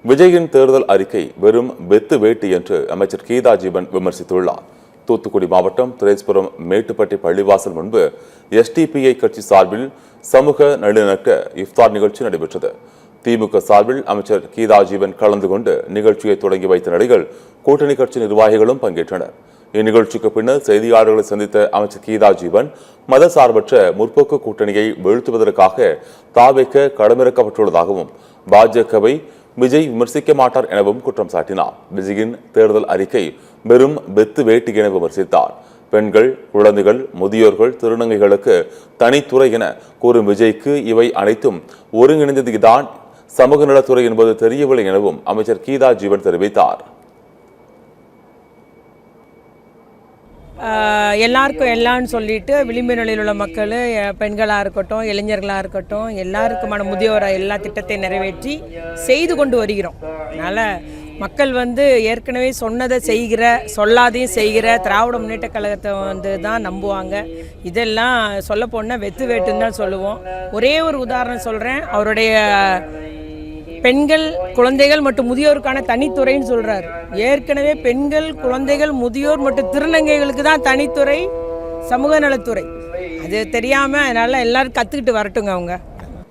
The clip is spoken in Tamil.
விஜயின் தேர்தல் அறிக்கை வெறும் வெத்து வேட்டி என்று அமைச்சர் கீதா ஜீவன் விமர்சித்துள்ளார். தூத்துக்குடி மாவட்டம் திரேஸ்புரம் மேட்டுப்பட்டி பள்ளிவாசல் முன்பு எஸ்டிபிஐ கட்சி சார்பில் சமூக நல்லிணக்க இஃப்தார் நிகழ்ச்சி நடைபெற்றது. திமுக சார்பில் அமைச்சர் கீதா ஜீவன் கலந்து கொண்டு நிகழ்ச்சியை தொடங்கி வைத்த நிலையில் கூட்டணி கட்சி நிர்வாகிகளும் பங்கேற்றனர். இந்நிகழ்ச்சிக்கு பின்னர் செய்தியாளர்களை சந்தித்த அமைச்சர் கீதா ஜீவன் மதசார்பற்ற முற்போக்கு கூட்டணியை வீழ்த்துவதற்காக தாவேக்க களமிறக்கப்பட்டுள்ளதாகவும் பாஜகவை விஜய் விமர்சிக்க மாட்டார் எனவும் குற்றம் சாட்டினார். விஜயின் தேர்தல் அறிக்கை வெறும் வெத்து வேட்டி என விமர்சித்தார். பெண்கள், குழந்தைகள், முதியோர்கள், திருநங்கைகளுக்கு தனித்துறை என கூறும் விஜய்க்கு இவை அனைத்தும் ஒருங்கிணைந்ததுதான் சமூக நலத்துறை என்பது தெரியவில்லை எனவும் அமைச்சர் கீதா ஜீவன் தெரிவித்தார். எல்லாருக்கும் எல்லான்னு சொல்லிட்டு விளிம்பு நிலையில் உள்ள மக்கள், பெண்களாக இருக்கட்டும், இளைஞர்களாக இருக்கட்டும், எல்லாருக்குமான முதியோரை எல்லா திட்டத்தையும் நிறைவேற்றி செய்து கொண்டு வருகிறோம். அதனால் மக்கள் ஏற்கனவே சொன்னதை செய்கிற, சொல்லாதையும் செய்கிற திராவிட முன்னேற்ற கழகத்தை தான் நம்புவாங்க. இதெல்லாம் சொல்ல போனால் வெத்து வேட்டுன்னு தான் சொல்லுவோம். ஒரே ஒரு உதாரணம் சொல்கிறேன். அவருடைய பெண்கள், குழந்தைகள் மற்றும் முதியோருக்கான தனித்துறைன்னு சொல்றாரு. ஏற்கனவே பெண்கள், குழந்தைகள், முதியோர் மற்றும் திருநங்கைகளுக்கு தான் தனித்துறை சமூக நலத்துறை. அது தெரியாம அதனால எல்லாரும் கத்துக்கிட்டு வரட்டுங்க அவங்க.